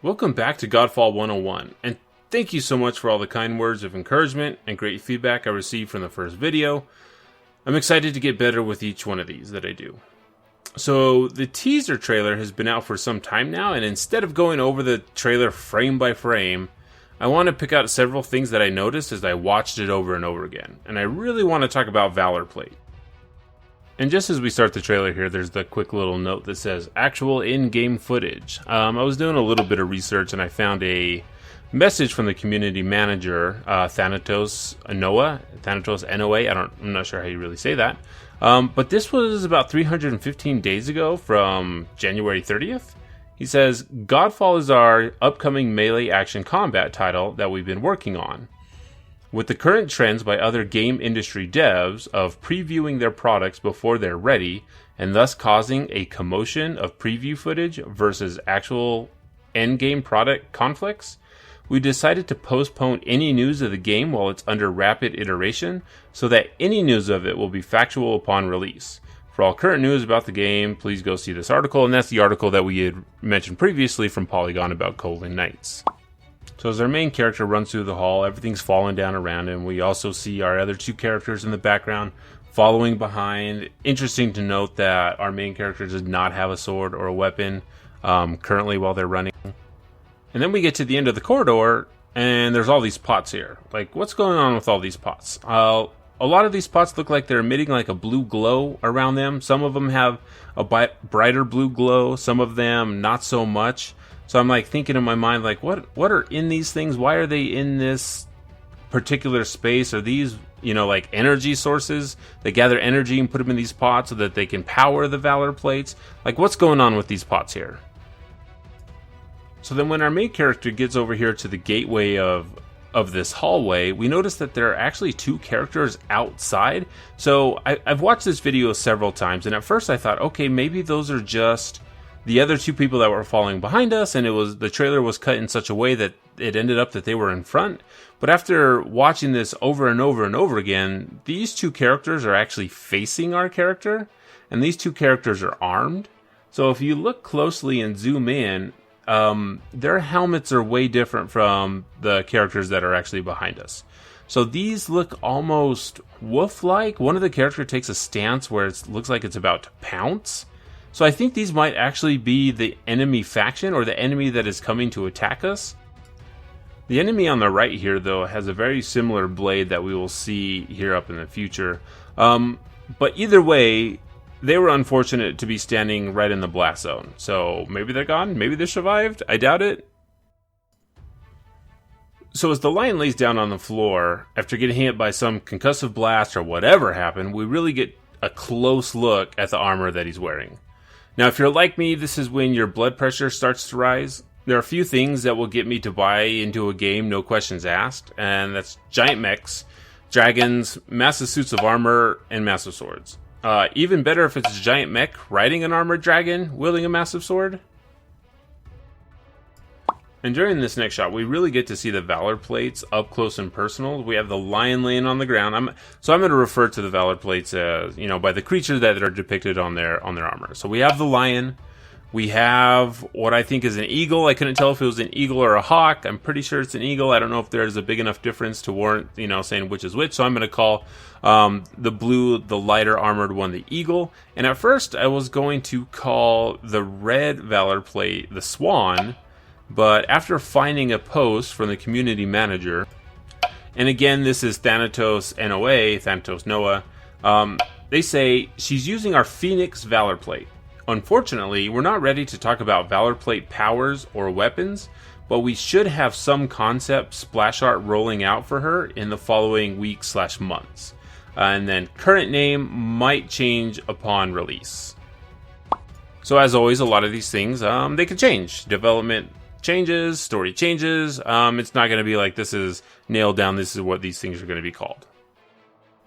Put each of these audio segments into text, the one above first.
Welcome back to Godfall 101, and thank you so much for all the kind words of encouragement and great feedback I received from the first video. I'm excited to get better with each one of these that I do. So, the teaser trailer has been out for some time now, and instead of going over the trailer frame by frame, I want to pick out several things that I noticed as I watched it over and over again, and I really want to talk about Valorplate. And just as we start the trailer here, there's the quick little note that says, actual in-game footage. I was doing a little bit of research and I found a message from the community manager, Thanatos Noah, I'm not sure how you really say that. But this was about 315 days ago from January 30th. He says, Godfall is our upcoming melee action combat title that we've been working on. With the current trends by other game industry devs of previewing their products before they're ready, and thus causing a commotion of preview footage versus actual endgame product conflicts, we decided to postpone any news of the game while it's under rapid iteration, so that any news of it will be factual upon release. For all current news about the game, please go see this article, and that's the article that we had mentioned previously from Polygon about Colon Knights. So as our main character runs through the hall, everything's falling down around him. We also see our other two characters in the background following behind. Interesting to note that our main character does not have a sword or a weapon currently while they're running. And then we get to the end of the corridor, and there's all these pots here. Like, what's going on with all these pots? A lot of these pots look like they're emitting like a blue glow around them. Some of them have a brighter blue glow, some of them not so much. So I'm like thinking in my mind, like, what are in these things? Why are they in this particular space? Are these, like energy sources? They gather energy and put them in these pots so that they can power the Valor plates? Like, what's going on with these pots here? So then when our main character gets over here to the gateway of this hallway, we notice that there are actually two characters outside. So I've watched this video several times, and at first I thought, okay, maybe those are just the other two people that were following behind us, and the trailer was cut in such a way that it ended up that they were in front. But after watching this over and over and over again, these two characters are actually facing our character, and these two characters are armed. So if you look closely and zoom in, their helmets are way different from the characters that are actually behind us. So these look almost wolf-like. One of the characters takes a stance where it looks like it's about to pounce. So I think these might actually be the enemy faction or the enemy that is coming to attack us. The enemy on the right here, though, has a very similar blade that we will see here up in the future. But either way, they were unfortunate to be standing right in the blast zone. So maybe they're gone, maybe they survived, I doubt it. So as the lion lays down on the floor, after getting hit by some concussive blast or whatever happened, we really get a close look at the armor that he's wearing. Now, if you're like me, this is when your blood pressure starts to rise. There are a few things that will get me to buy into a game, no questions asked, and that's giant mechs, dragons, massive suits of armor, and massive swords. Even better if it's a giant mech riding an armored dragon, wielding a massive sword. And during this next shot, we really get to see the Valor plates up close and personal. We have the lion laying on the ground. I'm going to refer to the Valor plates as, by the creatures that are depicted on their armor. So we have the lion. We have what I think is an eagle. I couldn't tell if it was an eagle or a hawk. I'm pretty sure it's an eagle. I don't know if there's a big enough difference to warrant, saying which is which. So I'm going to call the lighter armored one, the eagle. And at first, I was going to call the red Valor plate the swan. But after finding a post from the community manager, and again, this is Thanatos Noah, they say she's using our Phoenix Valorplate. Unfortunately, we're not ready to talk about Valorplate powers or weapons, but we should have some concept splash art rolling out for her in the following weeks/months. And then current name might change upon release. So as always, a lot of these things, they can change. Development changes, story changes. It's not going to be like this is nailed down, this is what these things are going to be called.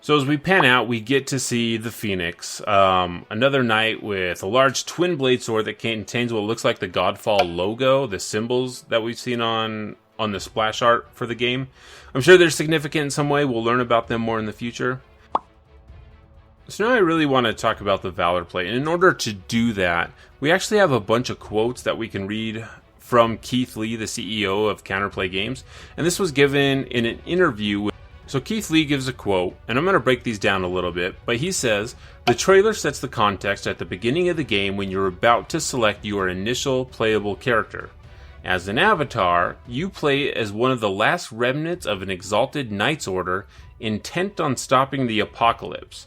So as we pan out, we get to see the Phoenix, another knight with a large twin blade sword that contains what looks like the Godfall logo, the symbols that we've seen on the splash art for the game. I'm sure they're significant in some way. We'll learn about them more in the future. So now I really want to talk about the Valorplate, and in order to do that, we actually have a bunch of quotes that we can read from Keith Lee, the CEO of Counterplay Games, and this was given in an interview. So Keith Lee gives a quote, and I'm going to break these down a little bit, but he says, "The trailer sets the context at the beginning of the game when you're about to select your initial playable character. As an avatar, you play as one of the last remnants of an exalted Knight's Order intent on stopping the apocalypse."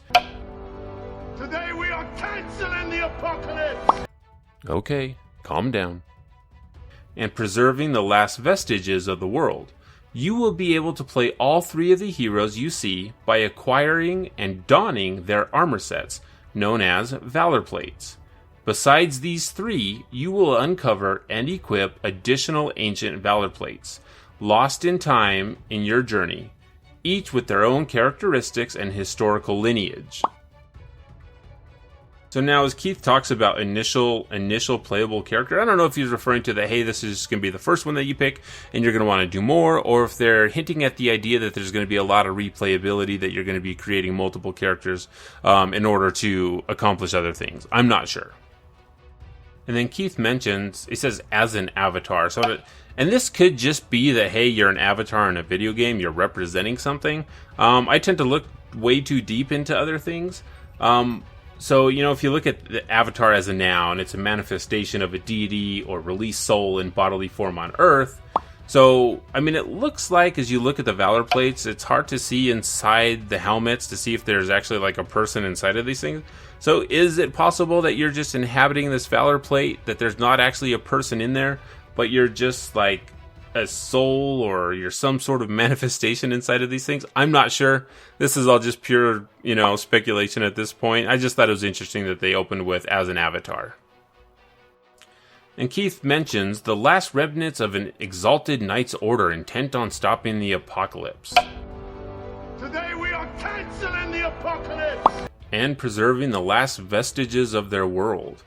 Today we are canceling the apocalypse! Okay, calm down. "And preserving the last vestiges of the world. You will be able to play all 3 of the heroes you see by acquiring and donning their armor sets, known as Valorplates. Besides these 3, you will uncover and equip additional ancient Valorplates, lost in time in your journey, each with their own characteristics and historical lineage." So now as Keith talks about initial playable character, I don't know if he's referring to that, hey, this is going to be the first one that you pick and you're going to want to do more, or if they're hinting at the idea that there's going to be a lot of replayability, that you're going to be creating multiple characters in order to accomplish other things. I'm not sure. And then Keith mentions, he says, as an avatar. And this could just be that, hey, you're an avatar in a video game, you're representing something. I tend to look way too deep into other things. So, if you look at the avatar as a noun, it's a manifestation of a deity or released soul in bodily form on Earth. So, it looks like as you look at the Valor plates, it's hard to see inside the helmets to see if there's actually like a person inside of these things. So, is it possible that you're just inhabiting this Valor plate, that there's not actually a person in there, but you're just like a soul, or you're some sort of manifestation inside of these things? I'm not sure. This is all just pure, speculation at this point. I just thought it was interesting that they opened with as an avatar. And Keith mentions the last remnants of an exalted Knight's Order intent on stopping the apocalypse. Today we are canceling the apocalypse! And preserving the last vestiges of their world.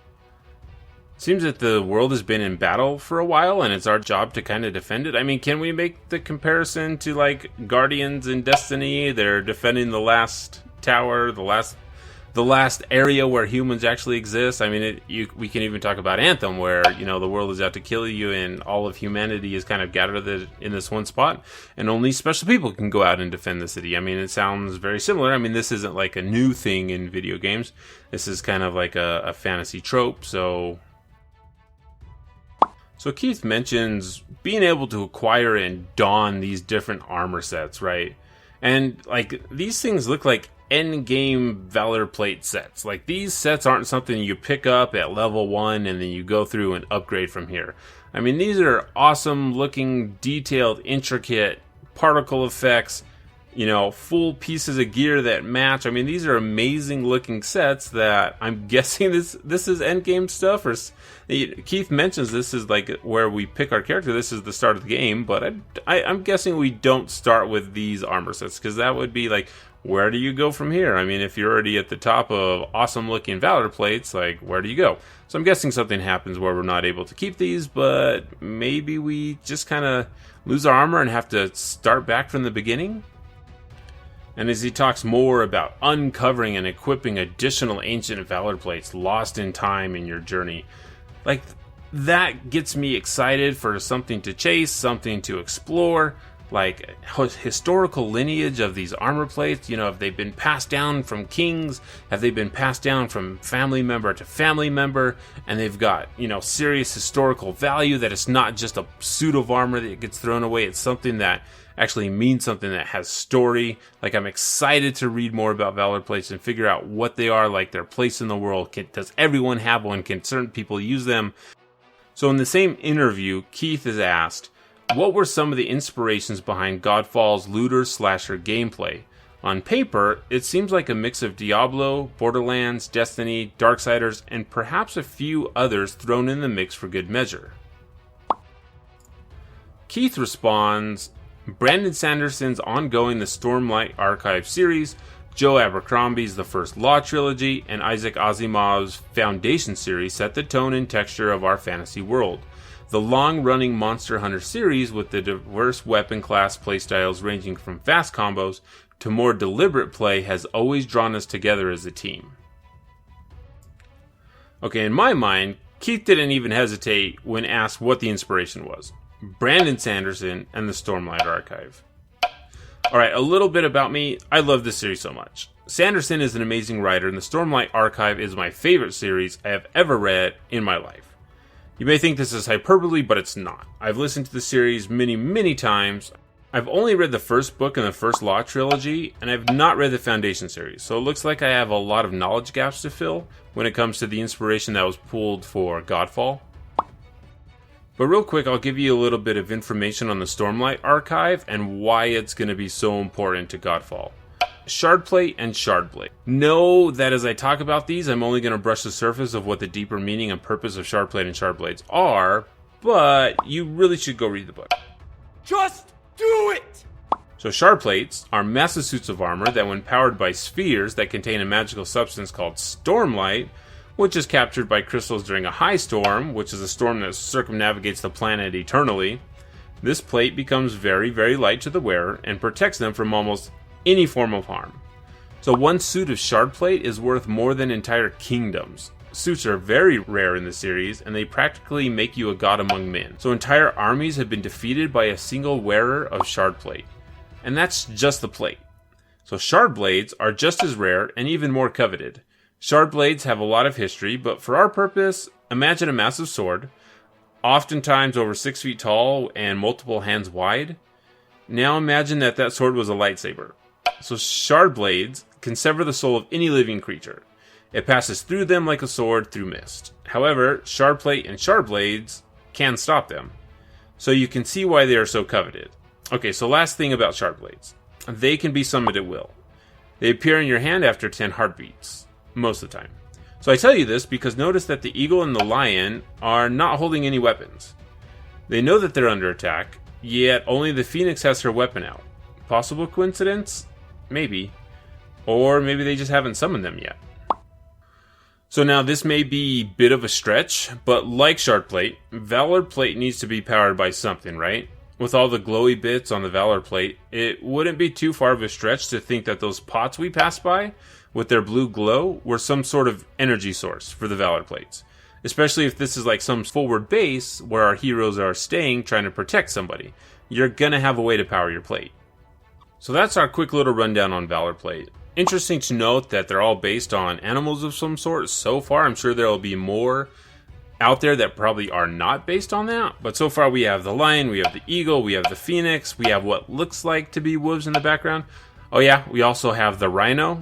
Seems that the world has been in battle for a while, and it's our job to kind of defend it. Can we make the comparison to like Guardians in Destiny? They're defending the last tower, the last area where humans actually exist. We can even talk about Anthem, where the world is out to kill you, and all of humanity is kind of gathered in this one spot, and only special people can go out and defend the city. It sounds very similar. This isn't like a new thing in video games. This is kind of like a fantasy trope. So Keith mentions being able to acquire and don these different armor sets, right? And these things look like end-game Valor plate sets. These sets aren't something you pick up at level 1 and then you go through and upgrade from here. These are awesome looking, detailed, intricate particle effects, full pieces of gear that match. These are amazing looking sets that I'm guessing this is endgame stuff. Or Keith mentions this is like where we pick our character. This is the start of the game, but I'm guessing we don't start with these armor sets, because that would be like, where do you go from here? If you're already at the top of awesome looking Valor plates, where do you go? So I'm guessing something happens where we're not able to keep these, but maybe we just kind of lose our armor and have to start back from the beginning. And as he talks more about uncovering and equipping additional ancient Valor plates lost in time in your journey, that gets me excited for something to chase, something to explore, historical lineage of these armor plates. Have they been passed down from kings? Have they been passed down from family member to family member? And they've got, serious historical value, that it's not just a suit of armor that gets thrown away. It's something that actually means something, that has story. I'm excited to read more about Valor plates and figure out what they are, their place in the world. Does everyone have one? Can certain people use them? So in the same interview, Keith is asked, what were some of the inspirations behind Godfall's looter-slasher gameplay? On paper, it seems like a mix of Diablo, Borderlands, Destiny, Darksiders, and perhaps a few others thrown in the mix for good measure. Keith responds, Brandon Sanderson's ongoing The Stormlight Archive series, Joe Abercrombie's The First Law trilogy, and Isaac Asimov's Foundation series set the tone and texture of our fantasy world. The long-running Monster Hunter series, with the diverse weapon class playstyles ranging from fast combos to more deliberate play, has always drawn us together as a team. Okay, in my mind, Keith didn't even hesitate when asked what the inspiration was. Brandon Sanderson and the Stormlight Archive. Alright, a little bit about me. I love this series so much. Sanderson is an amazing writer, and the Stormlight Archive is my favorite series I have ever read in my life. You may think this is hyperbole, but it's not. I've listened to the series many, many times. I've only read the first book in the first Law trilogy, and I've not read the Foundation series, so it looks like I have a lot of knowledge gaps to fill when it comes to the inspiration that was pulled for Godfall. But real quick, I'll give you a little bit of information on the Stormlight Archive and why it's going to be so important to Godfall. Shardplate and Shardblade. Know that as I talk about these, I'm only going to brush the surface of what the deeper meaning and purpose of Shardplate and Shardblades are, but you really should go read the book. Just do it! So Shardplates are massive suits of armor that when powered by spheres that contain a magical substance called Stormlight, which is captured by crystals during a high storm, which is a storm that circumnavigates the planet eternally, this plate becomes very, very light to the wearer and protects them from almost any form of harm. So one suit of Shardplate is worth more than entire kingdoms. Suits are very rare in the series, and they practically make you a god among men. So entire armies have been defeated by a single wearer of Shardplate. And that's just the plate. So Shardblades are just as rare and even more coveted. Shardblades have a lot of history, but for our purpose, imagine a massive sword, oftentimes over 6 feet tall and multiple hands wide. Now imagine that sword was a lightsaber. So Shardblades can sever the soul of any living creature. It passes through them like a sword through mist. However, Shardplate and Shardblades can stop them. So you can see why they are so coveted. Okay, so last thing about Shardblades. They can be summoned at will. They appear in your hand after 10 heartbeats. Most of the time. So I tell you this because notice that the eagle and the lion are not holding any weapons. They know that they're under attack, yet only the phoenix has her weapon out. Possible coincidence? Maybe. Or maybe they just haven't summoned them yet. So now this may be a bit of a stretch, but like Shardplate, Valorplate needs to be powered by something, right? With all the glowy bits on the Valorplate, it wouldn't be too far of a stretch to think that those pots we passed by with their blue glow were some sort of energy source for the Valorplates. Especially if this is like some forward base where our heroes are staying trying to protect somebody. You're gonna have a way to power your plate. So that's our quick little rundown on Valorplate. Interesting to note that they're all based on animals of some sort so far. I'm sure there will be more out there that probably are not based on that. But so far we have the lion, we have the eagle, we have the phoenix, we have what looks like to be wolves in the background. Oh yeah, we also have the rhino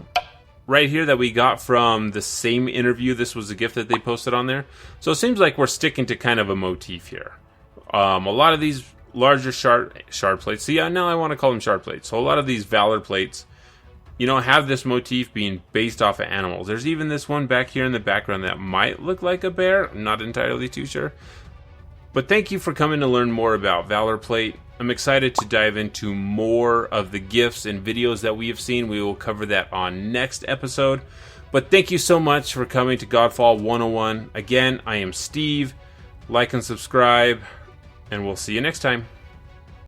right here that we got from the same interview. This was a gift that they posted on there. So it seems like we're sticking to kind of a motif here. A lot of these larger shard plates. See, now I want to call them shard plates. So a lot of these Valor plates, have this motif being based off of animals. There's even this one back here in the background that might look like a bear. I'm not entirely too sure. But thank you for coming to learn more about Valorplate. I'm excited to dive into more of the gifts and videos that we have seen. We will cover that on next episode. But thank you so much for coming to Godfall 101. Again, I am Steve. Like and subscribe, and we'll see you next time.